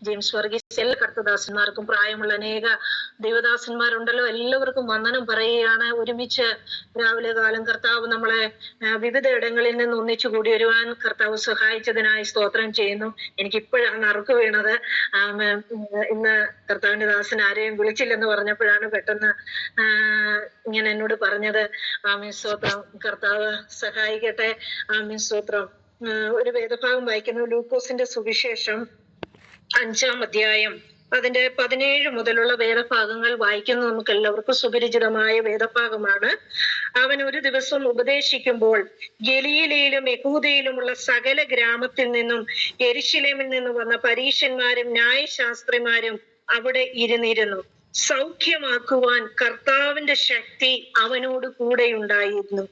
James Varghese, എല്ലാ കർത്തദാസന്മാർക്കും, പ്രായമുള്ള അനേക ദൈവദാസന്മാരുണ്ടല്ലോ, എല്ലാവർക്കും വന്ദനം പറയുകയാണ്. ഒരുമിച്ച് രാവിലെ കാലം കർത്താവ് നമ്മളെ വിവിധ ഇടങ്ങളിൽ നിന്ന് ഒന്നിച്ചു കൂടി വരുവാൻ കർത്താവ് സഹായിച്ചതിനായി സ്തോത്രം ചെയ്യുന്നു. എനിക്കിപ്പോഴാണ് നറുക്ക് വീണത്. ഇന്ന് കർത്താവിന്റെ ദാസൻ ആരെയും വിളിച്ചില്ലെന്ന് പറഞ്ഞപ്പോഴാണ് പെട്ടെന്ന് ഇങ്ങനെ എന്നോട് പറഞ്ഞത്. ആമേൻ, സ്തോത്രം. കർത്താവ് സഹായിക്കട്ടെ. ആമേൻ, സ്തോത്രം. ഒരു വേദഭാഗം വായിക്കുന്നു. ലൂക്കോസിന്റെ സുവിശേഷം 5-ാം അധ്യായം അതിന്റെ 17 മുതലുള്ള വേദഭാഗങ്ങൾ വായിക്കുന്നത് നമുക്ക് എല്ലാവർക്കും സുപരിചിതമായ വേദഭാഗമാണ്. അവൻ ഒരു ദിവസം ഉപദേശിക്കുമ്പോൾ ഗലീലയിലും യഹൂദയിലുമുള്ള സകല ഗ്രാമത്തിൽ നിന്നും യെരുശലേമിൽ നിന്നും വന്ന പരീശന്മാരും ന്യായശാസ്ത്രിമാരും അവിടെ ഇരുന്നിരുന്നു. സൗഖ്യമാക്കുവാൻ കർത്താവിന്റെ ശക്തി അവനോട് കൂടെയുണ്ടായിരുന്നു.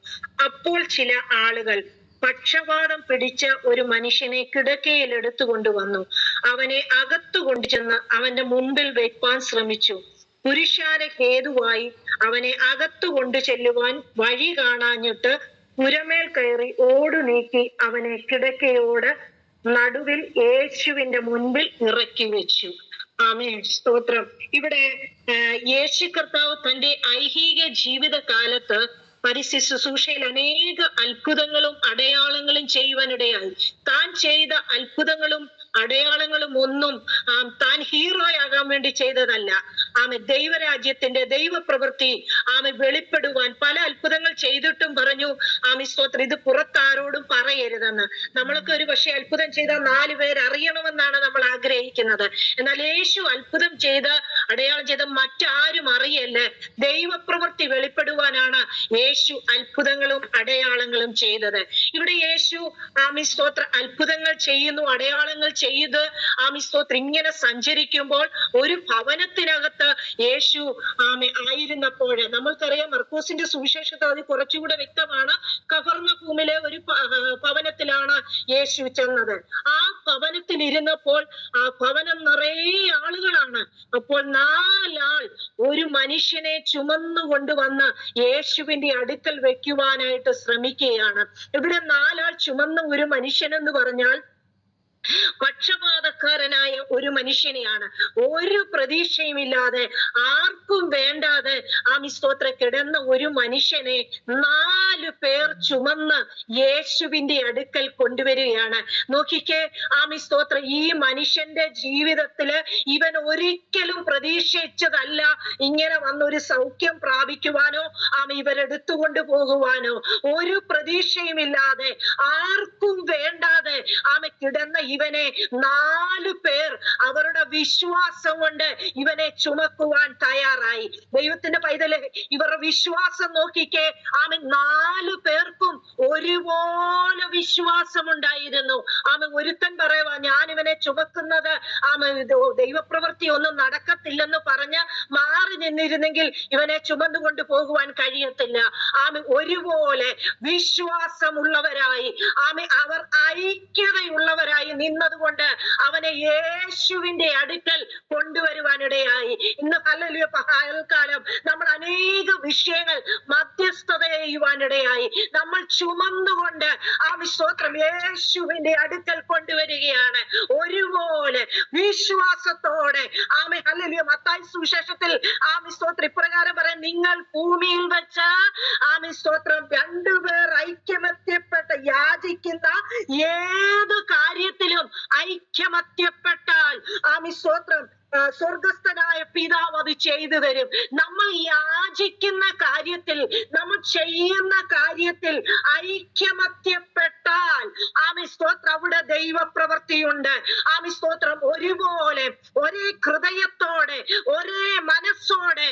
അപ്പോൾ ചില ആളുകൾ പക്ഷപാതം പിടിച്ച ഒരു മനുഷ്യനെ കിടക്കയിൽ എടുത്തുകൊണ്ടുവന്നു. അവനെ അകത്തു കൊണ്ടുചെന്ന് അവന്റെ മുമ്പിൽ വെപ്പാൻ ശ്രമിച്ചു. പുരുഷാര ഹേതുവായി അവനെ അകത്തു കൊണ്ടു ചെല്ലുവാൻ വഴി കാണാഞ്ഞിട്ട് പുരമേൽ കയറി ഓടു നീക്കി അവനെ കിടക്കയോട് നടുവിൽ യേശുവിന്റെ മുൻപിൽ ഇറക്കി വെച്ചു. ആമേൻ, സ്തോത്രം. ഇവിടെ യേശു കർത്താവ് തന്റെ ഐഹിക ജീവിത കാലത്ത് പരിശുശ്രൂഷയിൽ അനേക അത്ഭുതങ്ങളും അടയാളങ്ങളും ചെയ്യുവാനിടയായി. താൻ ചെയ്ത അത്ഭുതങ്ങളും അടയാളങ്ങളും ഒന്നും താൻ ഹീറോയാകാൻ വേണ്ടി ചെയ്തതല്ല. ദൈവരാജ്യത്തിന്റെ ദൈവപ്രവൃത്തി വെളിപ്പെടുവാൻ പല അത്ഭുതങ്ങൾ ചെയ്തിട്ടും പറഞ്ഞു, സ്തോത്രം, ഇത് പുറത്താരോടും പറയരുതെന്ന്. നമ്മളൊക്കെ ഒരു പക്ഷെ അത്ഭുതം ചെയ്ത 4 പേർ അറിയണമെന്നാണ് നമ്മൾ ആഗ്രഹിക്കുന്നത്. എന്നാൽ യേശു അത്ഭുതം ചെയ്ത് അടയാളം ചെയ്ത മറ്റാരും അറിയല്ലേ. ദൈവപ്രവൃത്തി വെളിപ്പെടുവാനാണ് യേശു അത്ഭുതങ്ങളും അടയാളങ്ങളും ചെയ്തത്. ഇവിടെ യേശു സ്തോത്രം അത്ഭുതങ്ങൾ ചെയ്യുന്നു, അടയാളങ്ങൾ ചെയ്ത് സ്തോത്രം ഇങ്ങനെ സഞ്ചരിക്കുമ്പോൾ ഒരു ഭവനത്തിനകത്ത് യേശു ആയിരുന്നപ്പോൾ, നമ്മൾക്കറിയാം മർക്കോസിന്റെ സുവിശേഷത്തിൽ അത് കുറച്ചുകൂടെ വ്യക്തമാണ്. കഫർന്നഹൂമിലെ ഒരു ഭവനത്തിലാണ് യേശു ചെന്നത്. ആ ഭവനത്തിൽ ഇരുന്നപ്പോൾ ആ ഭവനം നിറയെ ആളുകളാണ്. അപ്പോൾ 4 ആൾ ഒരു മനുഷ്യനെ ചുമന്നു കൊണ്ടുവന്ന് യേശുവിന്റെ അടുക്കൽ വെക്കുവാനായിട്ട് ശ്രമിക്കുകയാണ്. ഇവിടെ 4 ആൾ ചുമന്ന ഒരു മനുഷ്യൻ എന്ന് പറഞ്ഞാൽ പക്ഷപാതക്കാരനായ ഒരു മനുഷ്യനെയാണ്. ഒരു പ്രതീക്ഷയുമില്ലാതെ ആർക്കും വേണ്ടാതെ സ്തോത്രം കിടന്ന ഒരു മനുഷ്യനെ 4 പേർ ചുമന്ന് യേശുവിന്റെ അടുക്കൽ കൊണ്ടുവരികയാണ്. നോക്കിക്കേ, സ്തോത്രം, ഈ മനുഷ്യന്റെ ജീവിതത്തില് ഇവൻ ഒരിക്കലും പ്രതീക്ഷിച്ചതല്ല ഇങ്ങനെ വന്നൊരു സൗഖ്യം പ്രാപിക്കുവാനോ ഇവരെടുത്തുകൊണ്ട് പോകുവാനോ. ഒരു പ്രതീക്ഷയുമില്ലാതെ ആർക്കും വേണ്ടാതെ കിടന്ന ഇവനെ 4 പേർ അവരുടെ വിശ്വാസം കൊണ്ട് ഇവനെ ചുമക്കുവാൻ തയ്യാറായി. ദൈവത്തിന്റെ പൈതലെ, ഇവരുടെ വിശ്വാസം നോക്കിക്കേ. 4 പേർക്കും ഒരുപോലെ വിശ്വാസം ഉണ്ടായിരുന്നു. ഒരുത്തൻ പറയുവാ, ഞാൻ ഇവനെ ചുമക്കുന്നത് ദൈവപ്രവൃത്തി ഒന്നും നടക്കത്തില്ലെന്ന് പറഞ്ഞ് മാറി നിന്നിരുന്നെങ്കിൽ ഇവനെ ചുമന്നുകൊണ്ട് പോകുവാൻ കഴിയത്തില്ല. ഒരുപോലെ വിശ്വാസമുള്ളവരായി അവർ ഐക്യതയുള്ളവരായി നിന്നതുകൊണ്ട് അവനെ യേശുവിന്റെ അടുക്കൽ കൊണ്ടുവരുവാനിടയായി. ഇന്ന് ഹല്ലേലൂയ പകൽക്കാലം നമ്മൾ അനേക വിഷയങ്ങൾ മധ്യസ്ഥത ചെയ്യുവാനിടയായി. നമ്മൾ ചുമന്നുകൊണ്ട് സ്തോത്രം യേശുവിന്റെ അടുക്കൽ കൊണ്ടുവരികയാണ്. ഒരുപോലെ വിശ്വാസത്തോടെ ഹല്ലേലൂയ. മത്തായി സുവിശേഷത്തിൽ സ്തോത്രം ഇപ്രകാരം പറയാം, നിങ്ങൾ ഭൂമിയിൽ വെച്ച് സ്തോത്രം 2 പേർ ഐക്യമത്യപ്പെട്ട് യാചിക്കുന്ന ഏത് കാര്യത്തിലും ഐക്യമത്യപ്പെട്ടാൽ സ്തോത്രം സ്വർഗസ്ഥനായ പിതാവ് അത് ചെയ്തു തരും. നമ്മൾ യാചിക്കുന്ന കാര്യത്തിൽ, നമ്മൾ ചെയ്യുന്ന കാര്യത്തിൽ ഐക്യമത്യപ്പെട്ടാൽ സ്തോത്രം അവിടെ ദൈവപ്രവൃത്തിയുണ്ട്. സ്തോത്രം ഒരുപോലെ ഒരേ ഹൃദയത്തോടെ ഒരേ മനസ്സോടെ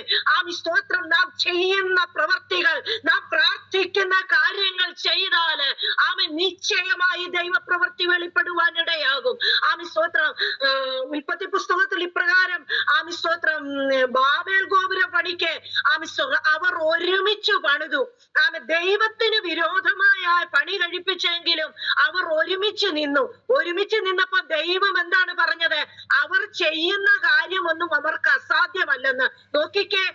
സ്തോത്രം നാം ചെയ്യുന്ന പ്രവൃത്തികൾ, നാം പ്രാർത്ഥിക്കുന്ന കാര്യങ്ങൾ ചെയ്താൽ നിശ്ചയമായി ദൈവപ്രവൃത്തി വെളിപ്പെടുവാനിടയാകും. സ്തോത്രം ഉൽപ്പത്തി പുസ്തകത്തിൽ ഇപ്രകാരം സ്തോത്രം ബാബേൽ ഗോപുരം പണിക്ക് അവർ ഒരുമിച്ച് പണിതു. ദൈവത്തിന് വിരോധമായ പണി കഴിപ്പിച്ചെങ്കിലും അവർ ഒരുമിച്ച് നിന്നപ്പോ ദൈവം എന്താണ് പറഞ്ഞത്? അവർ ചെയ്യുന്ന കാര്യമൊന്നും അവർക്ക് അസാധ്യമല്ലെന്ന്. നോക്കിക്കേ,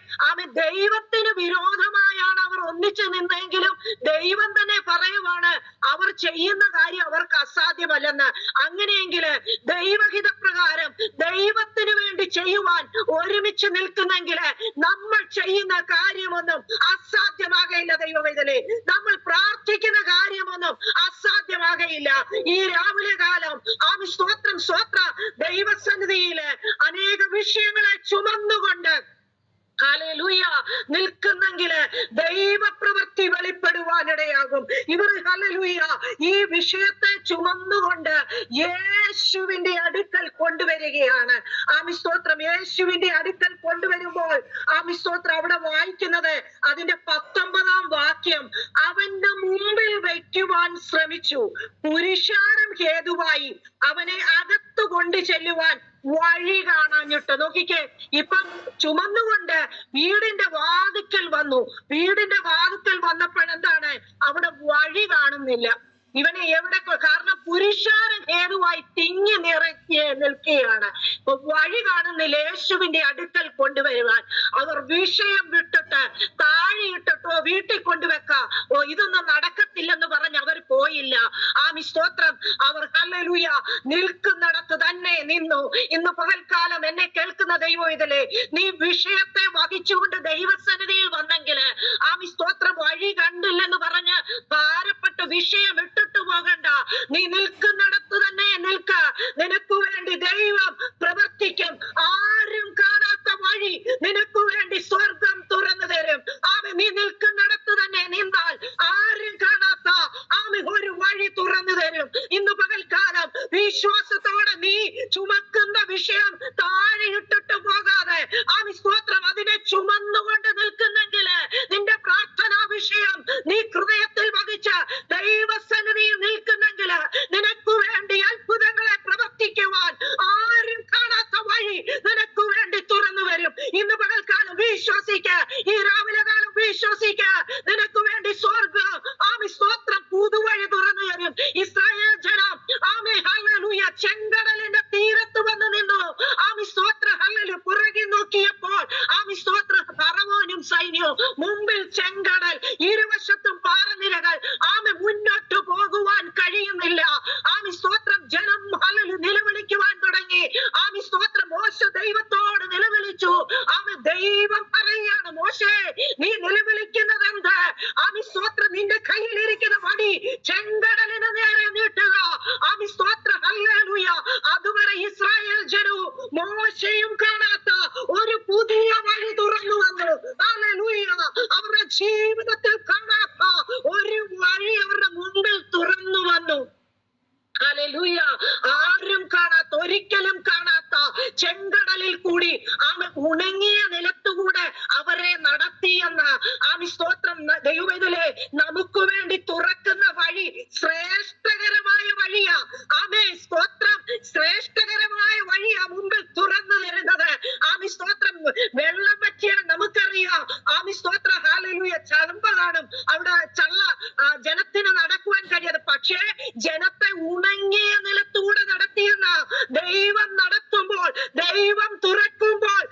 ദൈവത്തിന് വിരോധമായാണ് അവർ ഒന്നിച്ചു നിന്നെങ്കിലും ദൈവം തന്നെ പറയുവാണ് അവർ ചെയ്യുന്ന കാര്യം അവർക്ക് അസാധ്യമല്ലെന്ന്. അങ്ങനെയെങ്കിൽ ദൈവഹിത പ്രകാരം ഉറച്ചു നിൽക്കുന്നെങ്കിൽ നമ്മൾ ചെയ്യുന്ന കാര്യമൊന്നും അസാധ്യമാകയില്ല. ദൈവവേദനെ നമ്മൾ പ്രാർത്ഥിക്കുന്ന കാര്യമൊന്നും അസാധ്യമാകയില്ല. ഈ രാവിലെ കാലം സ്തോത്രം ദൈവസന്നിധിയില് അനേക വിഷയങ്ങളെ ചുമന്നുകൊണ്ട് ഹല്ലേലൂയ നിൽക്കുന്നെങ്കില് ദൈവപ്രവൃത്തി വെളിപ്പെടുവാനിടയാകും. ഇവർ ഹല്ലേലൂയ ഈ വിഷയത്തെ ചുമന്നുകൊണ്ട് യേശുവിന്റെ അടുക്കൽ കൊണ്ടുവരികയാണ്. സ്തോത്രം യേശുവിന്റെ അടുക്കൽ കൊണ്ടുവരുമ്പോൾ സ്തോത്രം അവിടെ വായിക്കുന്നത് അതിന്റെ 19-ാം വാക്യം, അവന്റെ മുമ്പിൽ വയ്ക്കുവാൻ ശ്രമിച്ചു, പുരുഷാരം ഹേതുവായി അവനെ അകത്തു കൊണ്ടു ചെല്ലുവാൻ വഴി കാണാഞ്ഞിട്ട്. നോക്കിക്കേ, ഇപ്പം ചുമന്നുകൊണ്ട് വീടിന്റെ വാതിക്കൽ വന്നു. വീടിന്റെ വാതിക്കൽ വന്നപ്പോഴെന്താണ്, അവിടെ വഴി കാണുന്നില്ല. ഇവനെ എവിടെ, കാരണം പുരുഷാരം ഹേതുവായി തിങ്ങി നിറഞ്ഞ് നിൽക്കുകയാണ്. വഴി കാണുന്നില്ല യേശുവിന്റെ അടുക്കൽ കൊണ്ടുവരുവാൻ. അവർ വിഷയം വിട്ടിട്ട് താഴെയിട്ടിട്ടോ വീട്ടിൽ കൊണ്ടുവെക്കാം, ഇതൊന്നും നടക്കത്തില്ലെന്ന് പറഞ്ഞ് അവർ പോയില്ല. സ്തോത്രം അവർ ഹല്ലേലൂയ നിൽക്കുന്നിടത്ത് തന്നെ നിന്നു. ഇന്ന് പകൽക്കാലം എന്നെ കേൾക്കുന്ന ദൈവം ഇതിലെ നീ വിഷയത്തെ വഹിച്ചുകൊണ്ട് ദൈവസന്നിധിയിൽ വന്നെങ്കിൽ സ്തോത്രം വഴി കണ്ടില്ലെന്ന് പറഞ്ഞ് ഭാരപ്പെട്ട് വിഷയം ഇട്ടിട്ട് പോകണ്ട. നീ നിൽക്കുന്നിടത്ത് തന്നെ നിൽക്ക. നിനക്ക് വേണ്ടി ദൈവം പ്രവർത്തിക്കും. ആരും കാണാത്ത വഴി നിനക്ക് വേണ്ടി സ്വർഗം തുറന്നു തരും. നീ നിൽക്കുന്നിടത്ത് തന്നെ നിന്നാൽ ആരും കാണാത്ത ഒരു വഴി തുറന്നു തരും. ഇന്ന് പകൽക്കാലം വിശ്വാസത്തോടെ നീ ചുമക്കുന്ന വിഷയം താഴെ ഇട്ടിട്ട് പോകാതെ സ്തോത്രം അതിനെ ചുമന്നുകൊണ്ട് നിൽക്കുന്നെങ്കിൽ നിന്റെ പ്രാർത്ഥനാ വിഷയം നീ ഹൃദയത്തിൽ വഹിച്ച് ദൈവസന്നിധിയിൽ നിൽക്കുന്നെങ്കിൽ നിനക്ക് വേണ്ടി അത്ഭുതങ്ങളെ പ്രവർത്തിക്കുവാൻ ആരും കാണാത്ത വഴി നിനക്ക് വേണ്ടി തുറന്നു വരും. ഇന്ന് പകൽക്കാലം വിശ്വസിക്ക, ഈ രാവിലെ കാലം വിശ്വസിക്ക, നിനക്ക് വേണ്ടി സ്വർഗം സ്തോത്രം പുതുവഴി തുറന്നു തരും. ഇസ്രായേൽ ജനം ഹല്ലേലൂയ ചെങ്കടലിന്റെ തീരത്ത് വന്ന് നിന്നു. സ്തോത്ര ഹല്ലേലൂയ പുറകെ നോക്കിയപ്പോൾ സ്തോത്ര ഫറവോനും സൈന്യവും, മുമ്പിൽ ചെങ്കടൽ, ഇരുവശത്തും പാറനിരകൾ. മുന്നോട്ട് പോകുവാൻ കഴിയുന്നില്ല. സ്തോത്രം ജനം ഹല്ലേലൂയ നിലവിളിക്കുവാൻ തുടങ്ങി. സ്തോത്രം മോശ ദൈവത്തോട് നിലവിളിച്ചു. ദൈവം പറയാണ്, മോശേ നീ നിലവിളിക്കുന്നത് എന്ത്? സ്തോത്രം നിന്റെ കയ്യിലിരിക്കുന്ന വടി ചെങ്കടലിന് നേരെ നീട്ടുക. സ്തോത്ര ഹല്ലേലൂയ അതുവരെ ഇസ്രായേൽ ജനവും മോശയും കാണാത്ത ഒരു പുതിയ വഴി തുറന്നു വന്നു. ഹല്ലേലൂയ അവരുടെ ജീവിതത്തിൽ കാണാത്ത ഒരു വഴി അവരുടെ മുമ്പിൽ തുറന്നു വന്നു. ഹല്ലേലൂയ ആരും കാണാത്ത, ഒരിക്കലും കാണാത്ത ചെങ്കടലിൽ കൂടി ഉണങ്ങിയ നിലത്തുകൂടെ അവരെ നടത്തിയെന്ന് സ്തോത്രം ദൈവത്തിലെ നമുക്ക് വേണ്ടി തുറക്കുന്ന വഴി ശ്രേഷ്ഠകരമായ വഴിയാ. സ്തോത്രം ശ്രേഷ്ഠകരമായ വഴിയാ മുമ്പിൽ തുറന്നു തരുന്നത്. സ്തോത്രം വെള്ളം പറ്റിയാൽ നമുക്കറിയാം സ്തോത്ര ഹല്ലേലൂയ ചളമ്പ കാണും, അവിടെ ജനത്തിന് നടക്കുവാൻ കഴിയാതെ. പക്ഷേ ജനത്തെ ഉണങ്ങിയ നിലത്തൂടെ നടത്തിയെന്ന ദൈവം നടത്തുമ്പോൾ, ദൈവം തുറക്കുമ്പോൾ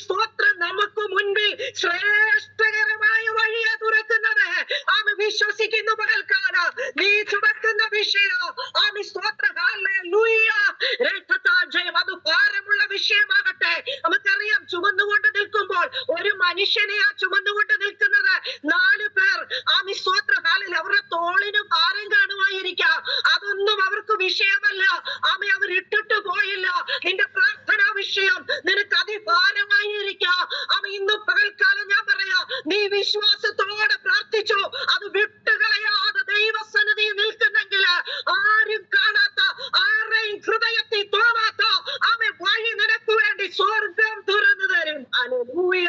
സ്തോത്രം നമുക്ക് മുൻപിൽ ശ്രേഷ്ഠകരമായ വഴിയെ തുറക്കുന്നത്. വിശ്വസിക്കുന്ന പകൽക്കാലം നീ ചുമക്കുന്ന വിഷയം സ്തോത്രം ഹല്ലേലൂയ ജയം അത് ഭാരമുള്ള വിഷയമാകട്ടെ. നമുക്കറിയാം ചുമന്നുകൊണ്ട് നിൽക്കുമ്പോൾ ഒരു മനുഷ്യനെ ചുമന്നുകൊണ്ട് നിൽക്കുന്നത് 4 പേർ സ്തോത്ര ഹല്ലേലൂയ അവരുടെ തോളിന് ഭാരം കാണുമായിരിക്കാം. അതൊന്നും അവർക്ക് വിഷയമല്ല. അവർ ഇട്ടിട്ട് പോയില്ല. നിന്റെ പ്രാർത്ഥനാ വിഷയം നിനക്ക് അതിഭാരമായിരിക്കാം. ഇന്ന് പകൽക്കാലം ഞാൻ പറയാം, നീ വിശ്വാസത്തോടെ പ്രാർത്ഥിച്ചു, അത് വിട്ടുകളയാതെ ദൈവസന്നിധി നിൽക്കുന്നെങ്കിൽ ആരും കാണാത്ത, ആരെയും ഹൃദയത്തിൽ തോന്നാത്ത വഴി നിനക്ക് വേണ്ടി സ്വർഗം തുറന്നു തരും. ഹല്ലേലൂയ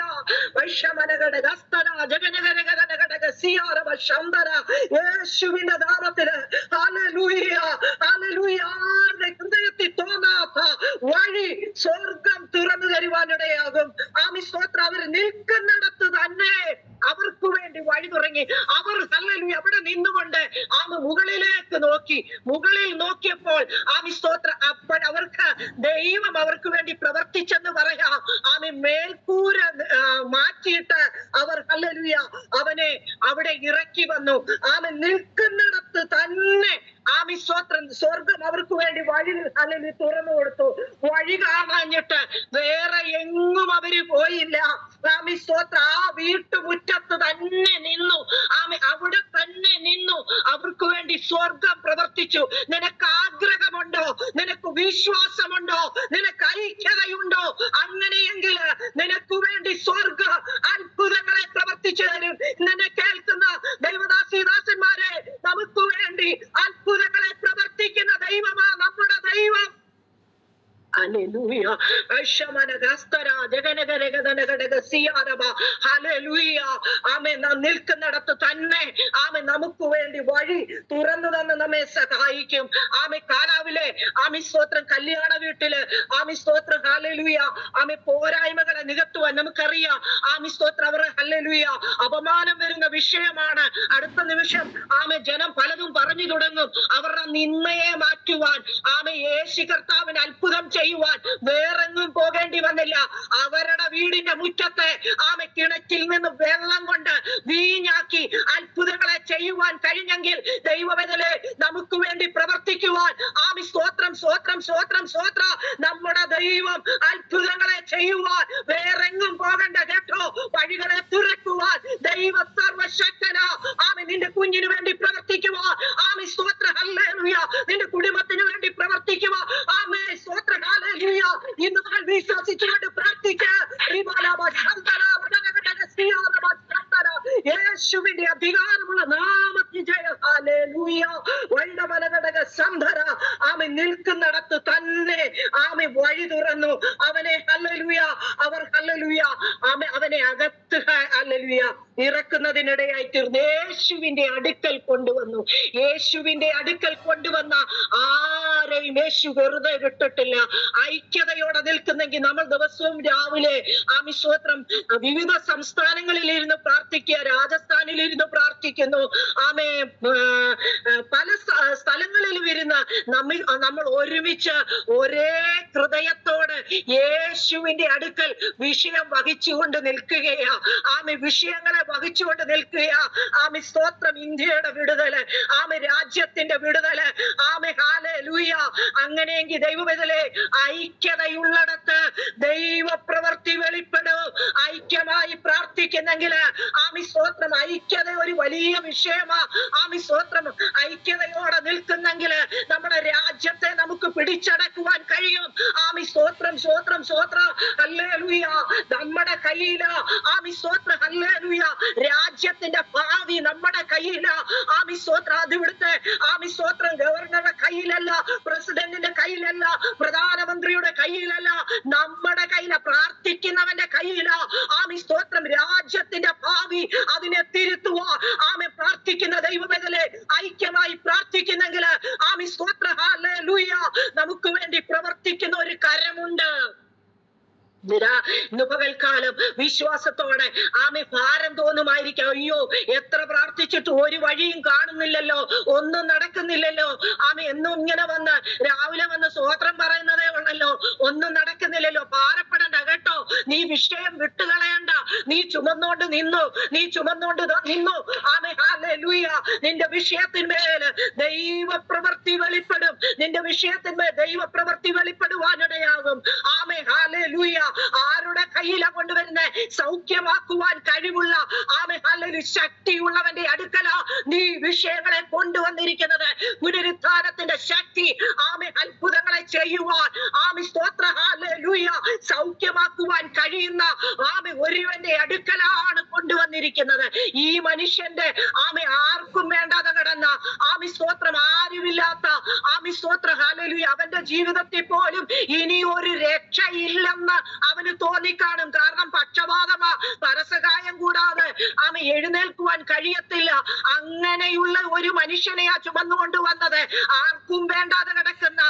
യേശുവിന്റെ നാമത്തില് ഹല്ലേലൂയ ഹല്ലേലൂയ ഹൃദയത്തിൽ തോന്നാത്ത വഴി സ്വർഗം തുറന്നു തരുവാനിടയാകും. സ്തോത്രം അവർ നിൽക്കുന്നിടത്ത് തന്നെ അവർക്ക് വേണ്ടി വഴി തുടങ്ങി. അവർ ഹല്ലേലൂയ അവിടെ നിന്നുകൊണ്ട് ആമ മുകളിലേക്ക് നോക്കി. മുകളിൽ നോക്കിയപ്പോൾ സ്തോത്രം അവർക്ക് ദൈവം അവർക്ക് വേണ്ടി പ്രവർത്തിച്ചെന്ന് പറയാം. മേൽക്കൂര മാറ്റിയിട്ട് അവർ ഹല്ലേലൂയ അവനെ അവിടെ ഇറക്കി വന്നു. നിൽക്കുന്നിടത്ത് തന്നെ സ്തോത്രം സ്വർഗം അവർക്ക് വേണ്ടി വഴി അല്ലെങ്കിൽ തുറന്നു കൊടുത്തു. വഴി കാണാഞ്ഞിട്ട് വേറെ എങ്ങും അവര് പോയില്ല. സ്തോത്രം ആ വീട്ടുമുറ്റത്ത് തന്നെ നിന്നു. അവിടെ തന്നെ നിന്നു. അവർക്ക് വേണ്ടി സ്വർഗം പ്രവർത്തിച്ചു. നിനക്ക് ആഗ്രഹമുണ്ടോ? നിനക്ക് വിശ്വാസമുണ്ടോ? നിനക്ക് ഐക്യതയുണ്ടോ? അങ്ങനെയെങ്കിൽ നിനക്ക് വേണ്ടി സ്വർഗം അത്ഭുതങ്ങളെ പ്രവർത്തിച്ചു തരും. നിന്നെ കേൾക്കുന്ന ദൈവദാസിദാസന്മാരെ, നമുക്ക് വേണ്ടി അത്ഭുതങ്ങളെ പ്രവർത്തിക്കുന്ന ദൈവമാ നമ്മുടെ ദൈവം. നാം നിൽക്കുന്നിടത്ത് തന്നെ നമുക്ക് വേണ്ടി വഴി തുറന്നു തന്ന് നമ്മെ സഹായിക്കും. കാനാവിലെ സ്തോത്രം കല്യാണ വീട്ടില് സ്തോത്രം ഹല്ലേലൂയ പോരായ്മകളെ നികത്തുവാൻ നമുക്കറിയാം. സ്തോത്രം അവർ ഹല്ലേലൂയ അപമാനം വരുന്ന വിഷയമാണ്. അടുത്ത നിമിഷം ജനം പലതും പറഞ്ഞു തുടങ്ങും. അവരുടെ നിന്നയെ മാറ്റുവാൻ യേശു കർത്താവിന് അത്ഭുതം ചെയ്യുവാൻ വേറെങ്ങും പോകേണ്ടി വന്നില്ല. അവരുടെ വീടിന്റെ മുറ്റത്തെ കിണറ്റിൽ നിന്ന് വെള്ളം കൊണ്ട് വീഞ്ഞാക്കി അത്ഭുതങ്ങളെ ചെയ്യുവാൻ കഴിഞ്ഞെങ്കിൽ ദൈവവേദനെ നമുക്ക് വേണ്ടി പ്രവർത്തിക്കുവാൻ സ്തോത്രം സ്തോത്രം സ്തോത്രം സ്തോത്രം നമ്മുടെ ദൈവം അത്ഭുതങ്ങളെ ചെയ്യുവാൻ വേറെങ്ങും പോകണ്ട കേട്ടോ. വഴികളെ തുറക്കുവാൻ ദൈവ സർവശക്തനാ. നിന്റെ കുഞ്ഞിന് വേണ്ടി പ്രവർത്തിക്കുവാൻ സ്തോത്ര ഹല്ലേലൂയ. നിന്റെ കുടുംബത്തിന് വേണ്ടി പ്രവർത്തിക്കുവാൻ സ്തോത്ര ഹല്ലേലൂയ. ഇന്ന് നമ്മൾ വിശ്വസിച്ചുകൊണ്ട് പ്രാർത്ഥിക്കുക. യേശുവിന്റെ അധികാരമുള്ള നാമത്തിൽ ജയ ഹല്ലേലൂയ. വൈഡമലഘടക സന്ധര നിൽക്കുന്നിടത്ത് തന്നെ വഴി തുറന്നു. അവനെ ഹല്ലേലൂയ അവർ ഹല്ലേലൂയ അവനെ അകത്ത് ഹല്ലേലൂയ ഇറക്കുന്നതിനിടയായി തീർന്നു. യേശുവിന്റെ അടുക്കൽ കൊണ്ടുവന്നു. യേശുവിന്റെ അടുക്കൽ കൊണ്ടുവന്ന ആരെയും യേശു വെറുതെ വിട്ടിട്ടില്ല. ഐക്യതയോടെ നിൽക്കുന്നെങ്കിൽ നമ്മൾ ദിവസവും രാവിലെ സ്തോത്രം വിവിധ സംസ്ഥാനങ്ങളിൽ ഇരുന്ന് പ്രാർത്ഥിക്കുക. രാജസ്ഥാനിൽ ഇരുന്ന് പ്രാർത്ഥിക്കുന്നു. പല സ്ഥലങ്ങളിലും ഇരുന്ന് നമ്മൾ ഒരുമിച്ച് ഒരേ ഹൃദയത്തോട് യേശുവിന്റെ അടുക്കൽ വിഷയം വഹിച്ചുകൊണ്ട് നിൽക്കുകയാ. വിഷയങ്ങളെ വഹിച്ചുകൊണ്ട് നിൽക്കുകയാ. സ്തോത്രം ഇന്ത്യയുടെ വിടുതല്, രാജ്യത്തിന്റെ വിടുതല്. ഹല്ലേലൂയ. അങ്ങനെയെങ്കിൽ ദൈവവേദലെ ഐക്യതയുള്ളിടത്ത് ദൈവപ്രവൃത്തി വെളിപ്പെടും. ഐക്യമായി പ്രാർത്ഥിക്കുന്നെങ്കിൽ സ്തോത്രം ഐക്യത ഒരു വലിയ വിഷയമാ. സ്തോത്രം ഐക്യതയോടെ നിൽക്കുന്നെങ്കിൽ നമ്മുടെ രാജ്യത്തെ നമുക്ക് പിടിച്ചടക്കുവാൻ കഴിയും. സ്തോത്രം സ്തോത്രം സ്തോത്രം ഹല്ലേലൂയ. നമ്മുടെ കയ്യില് സ്തോത്രം ഹല്ലേലൂയ. രാജ്യത്തിന്റെ ഭാവി നമ്മുടെ കയ്യില് സ്തോത്രം. അത് ഇവിടുത്തെ സ്തോത്രം ഗവർണറുടെ കയ്യിലല്ല, പ്രസിഡന്റിന്റെ കയ്യിലല്ല, പ്രധാനമന്ത്രിയുടെ കയ്യിലല്ല, നമ്മുടെ കയ്യില, പ്രാർത്ഥിക്കുന്നവന്റെ കയ്യില. സ്തോത്രം രാജ്യത്തിന്റെ ഭാവി അതിനെ തിരുത്തുവാ പ്രാർത്ഥിക്കുന്ന ദൈവമേതലെ ഐക്യമായി പ്രാർത്ഥിക്കുന്നെങ്കിൽ സ്തോത്ര ഹല്ലേലൂയ നമുക്ക് വേണ്ടി പ്രവർത്തിക്കുന്ന ഒരു കരമുണ്ട്. ഇന്ന് പകൽക്കാലം വിശ്വാസത്തോടെ ഭാരം തോന്നുമായിരിക്കാം. അയ്യോ, എത്ര പ്രാർത്ഥിച്ചിട്ട് ഒരു വഴിയും കാണുന്നില്ലല്ലോ, ഒന്നും നടക്കുന്നില്ലല്ലോ. എന്നും ഇങ്ങനെ വന്ന് രാവിലെ വന്ന് സ്തോത്രം പറയുന്നതേ ഉള്ളല്ലോ, ഒന്നും നടക്കുന്നില്ലല്ലോ. ഭാരപ്പെടണ്ട കേട്ടോ. നീ വിഷയം വിട്ടുകളയണ്ട. നീ ചുമന്നോണ്ട് നിന്നു, നീ ചുമന്നോണ്ട് നിന്നു. ഹല്ലേലൂയ. നിന്റെ വിഷയത്തിന്മേൽ ദൈവപ്രവൃത്തി വെളിപ്പെടും. നിന്റെ വിഷയത്തിന്മേൽ ദൈവപ്രവൃത്തി വെളിപ്പെടുവാനിടയാകും. ഹല്ലേലൂയ. ആരുടെ കയ്യിലാ കൊണ്ടുവരുന്നേ? സൗഖ്യമാക്കുവാൻ കഴിവുള്ള ശക്തിയുള്ളവന്റെ അടുക്കല നീ വിഷയങ്ങളെ കൊണ്ടുവന്നിരിക്കുന്നത്. പുനരുത്ഥാനത്തിന്റെ ശക്തി അത്ഭുതങ്ങളെ ചെയ്യുവാൻ സ്തോത്ര ഹല്ലേലൂയ സൗഖ്യമാക്കുവാൻ കഴിയുന്ന ഒരുവന്റെ അടുക്കലാണ് കൊണ്ടുവന്നിരിക്കുന്നത്. ഈ മനുഷ്യന്റെ ആർക്കും വേണ്ടാതെ കിടന്ന സ്തോത്രം ആരുമില്ലാത്ത സ്തോത്ര ഹല്ലേലൂയ അവന്റെ ജീവിതത്തിൽ പോലും ഇനി ഒരു രക്ഷയില്ലെന്ന് അവന് തോന്നിക്കാണും. കാരണം പക്ഷപാതമാ, പരസഹായം കൂടാതെ എഴുന്നേൽക്കുവാൻ കഴിയത്തില്ല. അങ്ങനെയുള്ള ഒരു മനുഷ്യനെയാ ചുമന്നുകൊണ്ട് വന്നത്. ആർക്കും വേണ്ടാതെ കിടക്കുന്ന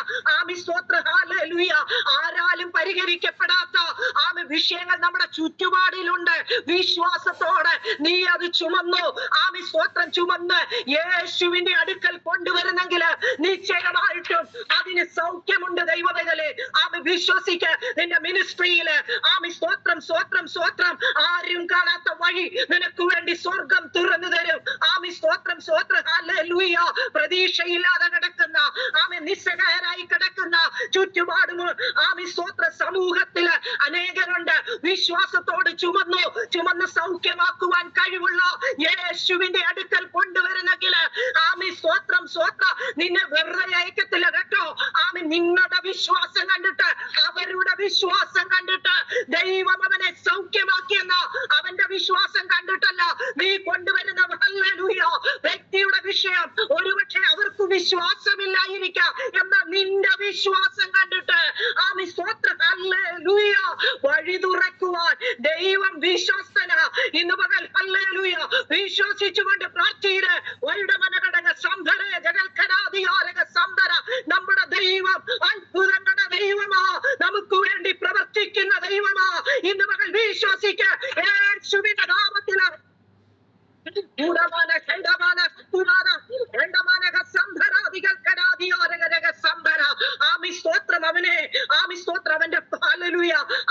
സ്തോത്ര ഹല്ലേലൂയ ആരാലും പരിഹരിക്കപ്പെടാത്ത വിഷയങ്ങൾ നമ്മുടെ ചുറ്റുപാടിലുണ്ട്. വിശ്വാസത്തോടെ നീ അത് ചുമന്നു, സ്തോത്രം, ചുമന്ന് യേശുവിന്റെ അടുക്കൽ കൊണ്ടുവരുന്നെങ്കിൽ നിശ്ചയമായിട്ടും അതിന് സൗഖ്യമുണ്ട്. ദൈവവേദലെ വിശ്വസിക്ക. നിന്റെ മിനിസ്ട്രിയില് സ്തോത്രം, സ്തോത്രം, സ്തോത്രം, ആരും കാണാത്ത വഴി നിനക്ക് വേണ്ടി സ്വർഗം തുറന്നു തരും. സ്തോത്രം, സ്തോത്രം, ഹല്ലേലൂയ. പ്രതീക്ഷയില്ലാതെ കിടക്കുന്ന നിസ്സഹായരായി കിടക്കുന്ന ചുറ്റുപാടും സ്തോത്ര സമൂഹത്തില് അനേകരുണ്ട്. വിശ്വാസത്തോട് ചുമന്ന് സൗഖ്യമാക്കുവാൻ കഴിവുള്ള യേശുവിന്റെ അടുക്കൽ കൊണ്ടുവരുന്നെങ്കിൽ സ്തോത്രം, സ്തോത്രം, നിന്നെ വെറുതെ അയക്കത്തില്ല കേട്ടോ. നിങ്ങളുടെ വിശ്വാസം കണ്ടിട്ട്, അവരുടെ വിശ്വാസം കണ്ടിട്ട് ദൈവം അവനെ സൗഖ്യമാക്കിയെന്ന അവന്റെ വിശ്വാസം കണ്ടിട്ടല്ല നീ കൊണ്ടുവരുന്ന ഹല്ലേലൂയ വ്യക്തിയുടെ വിഷയം. ഒരുപക്ഷെ അവർക്ക് വിശ്വാസമില്ലായിരിക്കാം, എന്നാൽ നിന്റെ വിശ്വാസം കണ്ടിട്ട് സ്തോത്രം, ഹല്ലേലൂയ, വഴി തുറക്കുവാൻ ദൈവം വിശ്വസ്തന. ഇന്ന് പകൽ ഹല്ലേലൂയ വിശ്വസിച്ചുകൊണ്ട് പ്രാർത്ഥിയില് വയുടെ മനകടക സംഭര ജഗൽക്കരാധികാരക സംഭര. നമ്മുടെ ദൈവം അത്ഭുതങ്ങളുടെ ദൈവമാ, നമുക്ക് വേണ്ടി പ്രവർത്തിക്കുന്ന ദൈവമാ. ഇന്ന് പകൽ വിശ്വസിക്ക. യേശുവിന്റെ നാമത്തിലാണ്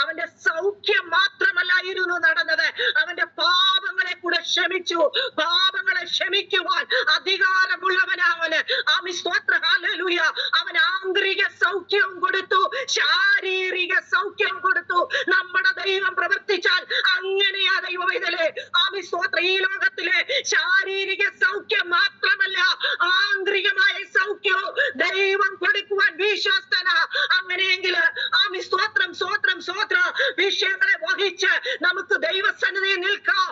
അവന്റെ സൗഖ്യം മാത്രമല്ലായിരുന്നു നടന്നത്, അവന്റെ പാപങ്ങളെ കൂടെ ക്ഷമിച്ചു. പാപങ്ങളെ ക്ഷമിക്കുവാൻ അധികാരമുള്ളവനവന്. ഹല്ലേലൂയ. അവൻ ആന്തരിക സൗഖ്യവും കൊടുത്തു, ശാരീരിക സൗഖ്യം കൊടുത്തു. നമ്മുടെ ദൈവം പ്രവർത്തിച്ചാൽ അങ്ങനെയാ ദൈവവേദലേ. സ്തോത്രം, ഈ ലോകത്തിലെ ശാരീരിക സൗഖ്യം മാത്രമല്ല, ആന്തരികമായ സൗഖ്യവും ദൈവം കൊടുക്കുവാൻ വിശ്വസ്തന. അങ്ങനെയെങ്കിൽ സ്തോത്രം, സ്തോത്രം, സ്തോത്രം, വിഷയങ്ങളെ വഹിച്ച് നമുക്ക് ദൈവസന്നിധിയിൽ നിൽക്കാം.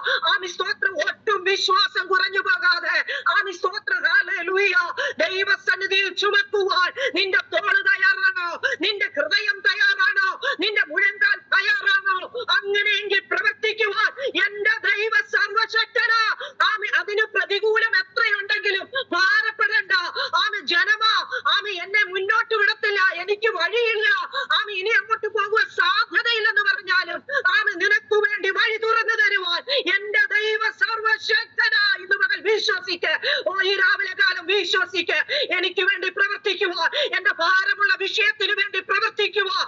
സ്തോത്രം, ഒട്ടും വിശ്വാസം കുറഞ്ഞു പോകാതെ സ്തോത്രം, ഹല്ലേലൂയ, ദൈവസന്നിധിയിൽ ചുമക്കുവാൻ നിന്റെ തോള് തയ്യാറാണോ? നിന്റെ ഹൃദയം തയ്യാറാണോ? നിന്റെ മുഴങ്കാൽ തയ്യാറാണോ? അങ്ങനെയെങ്കിൽ പ്രവർത്തിക്കുവാൻ എന്റെ ദൈവ സർവശക്തന. അതിന് പ്രതികൂലം എത്രയുണ്ടെങ്കിലും ഭാരപ്പെടേണ്ട. ജനമാ എന്നെ മുന്നോട്ട് വിടത്തില്ല, എനിക്ക് വഴിയില്ല, ഇനി അങ്ങോട്ട് പോകുവാൻ സാധ്യതയില്ലെന്ന് പറഞ്ഞാലും നിനക്ക് വേണ്ടി വഴി തുറന്നു തരുവാൻ എന്റെ ദൈവ സർവശക്തന. ഇന്ന് മകൾ വിശ്വസിക്ക. ഈ രാവിലെ കാലം വിശ്വസിക്ക. എനിക്ക് വേണ്ടി പ്രവർത്തിക്കുവാൻ, എന്റെ ഭാരമുള്ള വിഷയത്തിന് വേണ്ടി പ്രവർത്തിക്കുവാൻ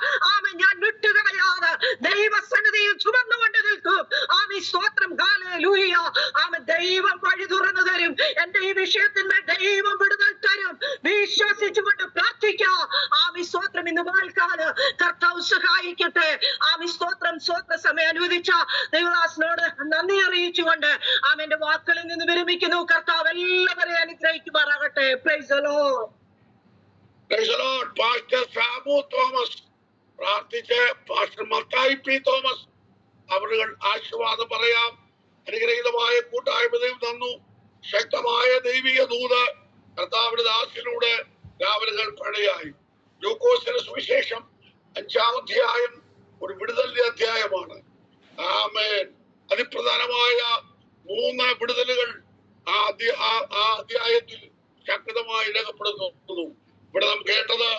ഞാൻ വിട്ടുകളയാതെ ദൈവസന്നിധിയിൽ ചുമന്നുകൊണ്ട് നിൽക്കും. സ്തോത്രം, ഹല്ലേലൂയ. ദൈവം വഴി തുറന്നു തരും. എന്റെ ഈ വിഷയത്തിന് ദൈവം വിടുതൽ തരും. വിശ്വസിച്ചുകൊണ്ട് പ്രാർത്ഥിക്കാം. സ്തോത്രം, ഇന്ന് പകൽക്കാലം കർത്താവ് സഹായിക്കട്ടെ. സ്തോത്രം, സ്തോത്ര സമയം അനുവദിച്ച ദൈവദാസനോട് നന്ദി അറിയിച്ചുകൊണ്ട് എന്റെ വാക്കുകളിൽ നിന്ന് വിരമിക്കുന്നു. കർത്താവ് എല്ലാവരെയും അനുഗ്രഹിക്കുമാറാകട്ടെ. Praise the Lord. Praise the Lord. Pastor Sabu Thomas പ്രാർത്ഥിച്ച് പാസ്റ്റർ മത്തായി പി തോമസ് അവരുകൾ ആശീർവാദം പറയാം. അനുഗ്രഹീതമായ കൂട്ടായ്മ ദൈവം തന്നു. ശക്തമായ ദൈവിക ദൂത് കർത്താവിന്റെ ദാസിലൂടെ രാവലുകൾ പഴയായി. ലൂക്കോസിന്റെ സുവിശേഷം 5-ാം അധ്യായം ഒരു വിടുതലിന്റെ അധ്യായമാണ്. ആമേൻ. അതിപ്രധാനമായ 3 വിടുതലുകൾ ആ അധ്യായത്തിൽ ശക്തമായി രേഖപ്പെടുത്തുന്നു. ഇവിടെ നാം കേട്ടത്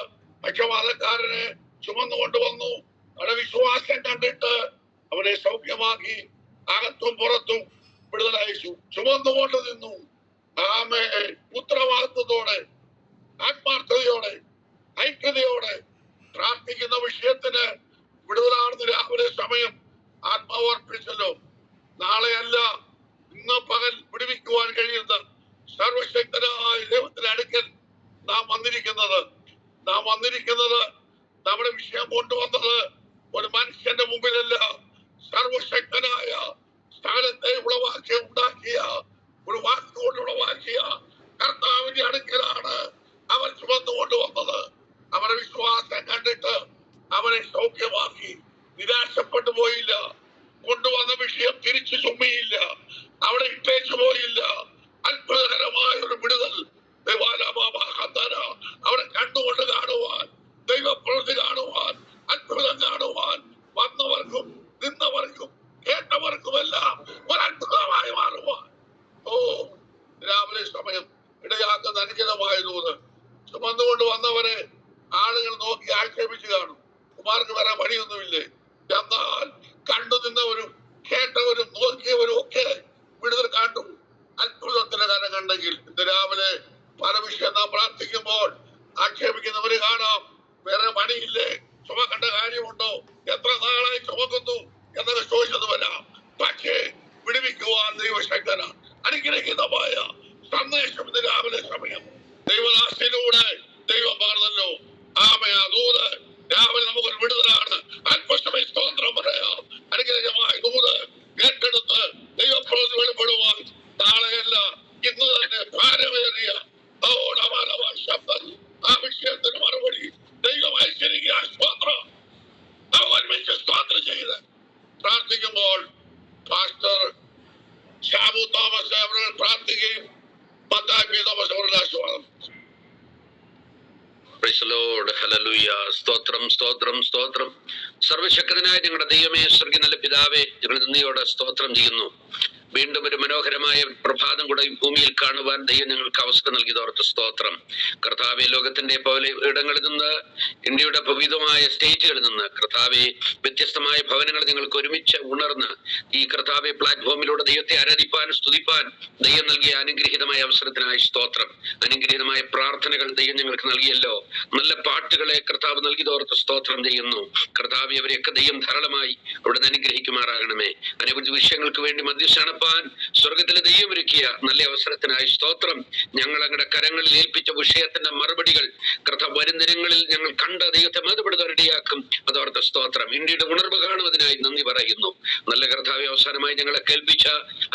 പക്ഷപാതക്കാരനെ ചുമന്നുകൊണ്ടുവന്നു. അവരുടെ വിശ്വാസം കണ്ടിട്ട് അവനെ സൗഖ്യമാക്കി. അകത്തും പുറത്തും വിടുതലയച്ചു. ചുമന്നുകൊണ്ട് നിന്നു. ആമേൻ. ഉത്തരവാദിത്വത്തോടെ, ആത്മാർത്ഥതയോടെ, ഐക്യതയോടെ പ്രാർത്ഥിക്കുന്ന വിഷയത്തിന് വിടുതലാണെന്ന് രാവിലെ സമയം ആത്മാവ് അർപ്പിച്ചല്ലോ. നാളെയല്ല, ഇന്ന് പകൽ വിടുവിക്കുവാൻ കഴിയുന്ന സർവശക്തനായ ദൈവത്തിന്റെ അടുക്കൽ നാം വന്നിരിക്കുന്നത്. നമ്മുടെ വിഷയം കൊണ്ടുവന്നത് ഒരു മനുഷ്യന്റെ മുമ്പിലല്ല, സർവശക്തനായ സ്ഥലത്തെ ഉണ്ടാക്കിയ ഒരു വാക്കുകൊണ്ട് ഉളവാക്കിയ കർത്താവിന്റെ അടുക്കലാണ് അവൻ ചുമന്നുകൊണ്ടുവന്നത്. അവരുടെ വിശ്വാസം കണ്ടിട്ട് അവനെ സൗഖ്യമാക്കി. നിരാശപ്പെട്ടു പോയില്ല. കൊണ്ടുവന്ന വിഷയം തിരിച്ചു ചുമ്മിയില്ല. അവിടെ ഇട്ടേച്ചു പോയില്ല. അത്ഭുതകരമായ ഒരു വിടുതൽ അവിടെ കണ്ടുകൊണ്ട് കാണുവാൻ, ദൈവപ്രവൃത്തി കാണുവാൻ, അത്ഭുതം കാണുവാൻ വന്നവർക്കും നിന്നവർക്കും കേട്ടവർക്കുമെല്ലാം ഒരു അത്ഭുതമായി മാറുവാൻ രാവിലെ സമയം ഇടയാക്കുന്ന അനുചിതമായ തോത് ചുമന്നുകൊണ്ട് വന്നവരെ ആളുകൾ നോക്കി ആക്ഷേപിച്ചു കാണും. കുമാർക്ക് വരാൻ പണിയൊന്നുമില്ലേ? എന്നാൽ കണ്ടു നിന്നവരും കേട്ടവരും നോക്കിയവരും ഒക്കെ വിടുതൽ കണ്ടു. അത്ഭുതത്തിന്റെ കരം കണ്ടെങ്കിൽ ഇന്ന് രാവിലെ പല വിഷയം നാം പ്രാർത്ഥിക്കുമ്പോൾ ആക്ഷേപിക്കുന്നവര് കാണാം. വേറെ പണിയില്ലേ, ചുമക്കേണ്ട കാര്യമുണ്ടോ, എത്ര നാളായി ചുമക്കുന്നു എന്നൊക്കെ ചോദിച്ചത് വരാം. പക്ഷേ വിടുവിക്കുവാൻ ദൈവശക്തനാണ്. അനുഗ്രഹീതമായ സന്ദേശം ഇന്ന് രാവിലെ സമയം ദൈവദാസയിലൂടെ ദൈവം പകർന്നല്ലോ. ആമേൻ. ദൂത് രാവിലെ നമുക്കൊരു വിടുതലാണ്. അല്പസമയം സ്തോത്രം പറയാം. അനുഗ്രഹമായ ദൂത് ഏറ്റെടുത്ത് ദൈവപ്രവൃത്തി വെളിപ്പെടുവാൻ നാളെയല്ല ഇന്ന് തന്നെ ഭാരമേറിയ ശബ്ദം ആ വിഷയത്തിന് മറുപടി ദൈവം ഐശ്വര്യ സ്തോത്രം. ഒരുമിച്ച് സ്തോത്രം ചെയ്ത് പ്രാർത്ഥിക്കുമ്പോൾ പാസ്റ്റർ ഷാബു തോമസ് അവർ പ്രാർത്ഥിക്കുകയും മത്തായി പി. തോമസ് അവരുടെ ആശീർവാദം. സ്തോത്രം സ്തോത്രം സ്തോത്രം. സർവശക്തനായ ഞങ്ങളുടെ ദൈവമേ, സ്വർഗ്ഗീയ നല്ല പിതാവേ, ഞങ്ങൾ നന്ദിയോടെ സ്തോത്രം ചെയ്യുന്നു. വീണ്ടും ഒരു മനോഹരമായ പ്രഭാതം കൂടെ ഭൂമിയിൽ കാണുവാൻ ദൈവം ഞങ്ങൾക്ക് അവസരം നൽകിയതോർത്ത് സ്തോത്രം. കർത്താവെ, ലോകത്തിന്റെ പോലെ ഇടങ്ങളിൽ നിന്ന്, ഇന്ത്യയുടെ വിവിധമായ സ്റ്റേറ്റുകളിൽ നിന്ന് കർത്താവെ വ്യത്യസ്തമായ ഭവനങ്ങൾ ഞങ്ങൾക്ക് ഒരുമിച്ച് ഉണർന്ന് ഈ കർത്താവെ പ്ലാറ്റ്ഫോമിലൂടെ ദൈവത്തെ ആരാധിപ്പാൻ സ്തുതിപ്പാൻ ദൈവം നൽകിയ അനുഗ്രഹീതമായ അവസരത്തിനായി സ്തോത്രം. അനുഗ്രഹീതമായ പ്രാർത്ഥനകൾ ദൈവം ഞങ്ങൾക്ക് നൽകിയല്ലോ. നല്ല പാട്ടുകളെ കർത്താവ് നൽകിയതോർത്ത് സ്തോത്രം ചെയ്യുന്നു. കർത്താവെ, അവരെയൊക്കെ ദൈവം ധാരാളമായി അവിടുന്ന് അനുഗ്രഹിക്കുമാറാകണമേ. അനവധി വിഷയങ്ങൾക്ക് വേണ്ടി മധ്യസ്ഥാനം സ്വർഗത്തിലെ ദൈവം ഒരുക്കിയ നല്ല അവസരത്തിനായി സ്തോത്രം. ഞങ്ങൾ അങ്ങയുടെ കരങ്ങളിൽ ഏൽപ്പിച്ച വിഷയത്തിന്റെ മറുപടികൾ കർത്താവ് വരും ദിനങ്ങളിൽ ഞങ്ങൾ കണ്ട ദൈവത്തെ മതപ്പെടുത്തവരുടെയാക്കും. അതോർത്ത സ്തോത്രം. ഇന്ത്യയുടെ ഉണർവ് കാണുന്നതിനായി നന്ദി പറയുന്നു. നല്ല കർത്താവ്, അവസാനമായി ഞങ്ങളെ കേൾപ്പിച്ച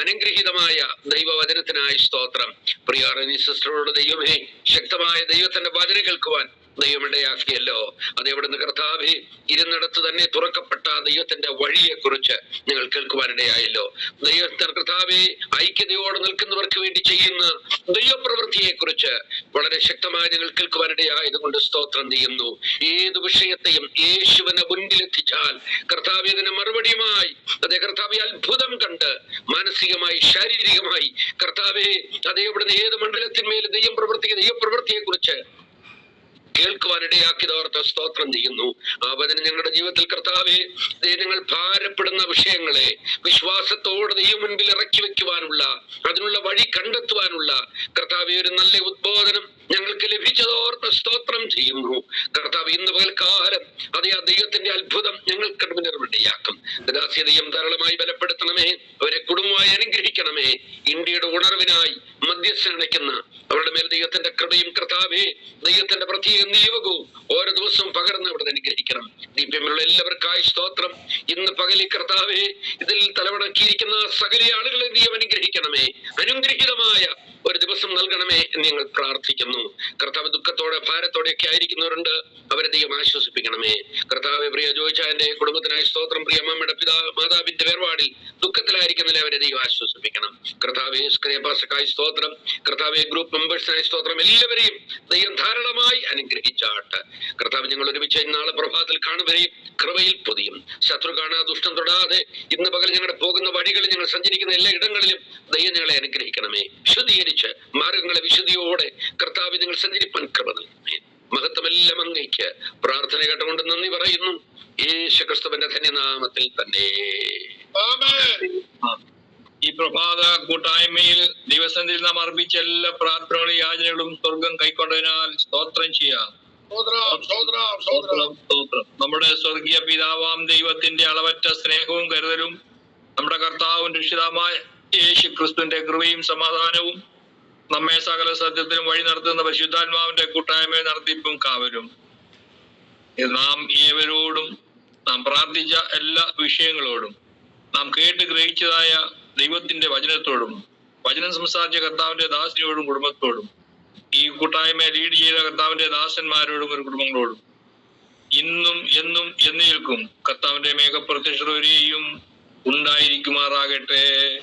അനുഗ്രഹീതമായ ദൈവവചനത്തിനായി സ്തോത്രം. പ്രിയ സിസ്റ്ററോട് ദൈവമേ, ശക്തമായ ദൈവത്തിന്റെ വചനം കേൾക്കുവാൻ ദൈവമിടയാക്കിയല്ലോ. അതെവിടുന്ന് കർത്താവെ ഇരുന്നിടത്ത് തന്നെ തുറക്കപ്പെട്ട ദൈവത്തിന്റെ വഴിയെ കുറിച്ച് ഞങ്ങൾ കേൾക്കുവാനിടയായല്ലോ. ദൈവത്തിന്റെ കർത്താവെ ഐക്യതയോടെ നിൽക്കുന്നവർക്ക് വേണ്ടി ചെയ്യുന്ന ദൈവപ്രവൃത്തിയെ കുറിച്ച് വളരെ ശക്തമായി ഞങ്ങൾ കേൾക്കുവാനിടയായത് കൊണ്ട് സ്തോത്രം ചെയ്യുന്നു. ഏത് വിഷയത്തെയും യേശുവിനെ മുൻപിലെത്തിച്ചാൽ കർത്താവെ അതിന് മറുപടിയുമായി അതേ കർത്താവെ അത്ഭുതം കണ്ട് മാനസികമായി ശാരീരികമായി കർത്താവെ അതേവിടുന്ന് ഏത് മണ്ഡലത്തിന്മേൽ ദൈവപ്രവൃത്തിയെ കുറിച്ച് കേൾക്കുവാനിടയാക്കിയതോർത്ത് സ്തോത്രം ചെയ്യുന്നു. ആ വചനം ഞങ്ങളുടെ ജീവിതത്തിൽ കർത്താവെ ഞങ്ങൾ ഭാരപ്പെടുന്ന വിഷയങ്ങളെ വിശ്വാസത്തോടെ ദൈവം മുൻപിൽ ഇറക്കി വെക്കുവാനുള്ള അതിനുള്ള വഴി കണ്ടെത്തുവാനുള്ള കർത്താവെ ഒരു നല്ല ഉദ്ബോധനം ഞങ്ങൾക്ക് ലഭിച്ചതോർത്ത് സ്തോത്രം ചെയ്യുന്നു. കർത്താവ് ഇന്ന് പകൽക്കാലം അതേ ആ ദൈവത്തിന്റെ അത്ഭുതം ഞങ്ങൾക്ക് മുന്നിർവണ്ടിയാക്കും. ദാസ്യതയും ധാരാളമായി ബലപ്പെടുത്തണമേ. അവരെ കുടുംബമായി അനുഗ്രഹിക്കണമേ. ഇന്ത്യയുടെ ഉണർവിനായി മധ്യസ്ഥ അണയ്ക്കുന്ന അവരുടെ മേൽ ദൈവത്തിന്റെ കൃപയും കർത്താവേ ദൈവത്തിന്റെ പ്രത്യേക നിയോഗവും ഓരോ ദിവസവും പകർന്ന് അവിടെ അനുഗ്രഹിക്കണം. ദീപ്യമുള്ള എല്ലാവർക്കായി സ്തോത്രം. ഇന്ന് പകലി കർത്താവേ ഇതിൽ തലവണക്കിയിരിക്കുന്ന സകല ആളുകളെ ദൈവം അനുഗ്രഹിക്കണമേ. അനുഗ്രഹീതമായ ഒരു ദിവസം നൽകണമേ എന്ന് ഞങ്ങൾ പ്രാർത്ഥിക്കുന്നു. കർത്താവ് ദുഃഖത്തോടെ ഭാരത്തോടെയൊക്കെ ആയിരിക്കുന്നവരുണ്ട്, അവരെ ദൈവം ആശ്വസിപ്പിക്കണമേ. കർത്താവ് പ്രിയ ജോയിച്ചാന്റെ കുടുംബത്തിനായി സ്തോത്രം. പ്രിയ അമ്മയുടെ മാതാവിന്റെ വേർപാടിൽ ദുഃഖത്തിലായിരിക്കുന്നതിൽ അവരെ ദൈവം ആശ്വസിപ്പിക്കണം. കർത്താവെ സ്ക്രേപാസക്കായി സ്തോത്രം. കർത്താവെ ഗ്രൂപ്പ് മെമ്പേഴ്സിനായി സ്തോത്രം. എല്ലാവരെയും ദൈവം ധാരാളമായി അനുഗ്രഹിച്ചാട്ട്. കർത്താവ് ഞങ്ങൾ ഒരുമിച്ച് നാളെ പ്രഭാതത്തിൽ കാണുവരെയും കൃപയിൽ പൊതിയും. ശത്രു കാണാതെ ദുഷ്ടം തൊടാതെ ഇന്ന് പകൽ ഞങ്ങളുടെ പോകുന്ന വഴികളിൽ ഞങ്ങൾ സഞ്ചരിക്കുന്ന എല്ലാ ഇടങ്ങളിലും ദൈവം ഞങ്ങളെ അനുഗ്രഹിക്കണമേ. ശുദ്ധീകരിച്ച് മാർഗങ്ങളെ വിശുദ്ധിയോടെ കർത്താവ് ഞങ്ങൾ സഞ്ചരിപ്പാൻ കൃപ നൽകണമേ. മഹത്വമെല്ലാം അങ്ങേക്ക് പ്രാർത്ഥന കേട്ടുകൊണ്ട് നന്ദി പറയുന്നു. യേശുക്രിസ്തുവിന്റെ ധന്യനാമത്തിൽ തന്നെ. ഈ പ്രഭാത കൂട്ടായ്മയിൽ ദിവസത്തിൽ നാം അർപ്പിച്ച എല്ലാ പ്രാർത്ഥനകളും യാചനകളും സ്വർഗം കൈക്കൊണ്ടതിനാൽ സ്തോത്രം ചെയ്യാം. നമ്മുടെ സ്വർഗീയ പിതാവാം ദൈവത്തിന്റെ അളവറ്റ സ്നേഹവും കരുതലും നമ്മുടെ കർത്താവും രക്ഷിതാവുമായ യേശു ക്രിസ്തുവിന്റെ കൃപയും സമാധാനവും നമ്മെ സകല സത്യത്തിനും വഴി നടത്തുന്ന പരിശുദ്ധാത്മാവിന്റെ കൂട്ടായ്മയെ നടത്തിപ്പും കാവലും നാം ഏവരോടും നാം പ്രാർത്ഥിച്ച എല്ലാ വിഷയങ്ങളോടും നാം കേട്ട് ഗ്രഹിച്ചതായ ദൈവത്തിന്റെ വചനത്തോടും വചനം സംസാരിച്ച കർത്താവിന്റെ ദാസനോടും കുടുംബത്തോടും ഈ കൂട്ടായ്മയെ ലീഡ് ചെയ്ത കർത്താവിന്റെ ദാസന്മാരോടും ഒരു കുടുംബങ്ങളോടും ഇന്നും എന്നും എന്നേൽക്കും കർത്താവിന്റെ മേഘപ്രത്യക്ഷതയും ഉണ്ടായിരിക്കുമാറാകട്ടെ.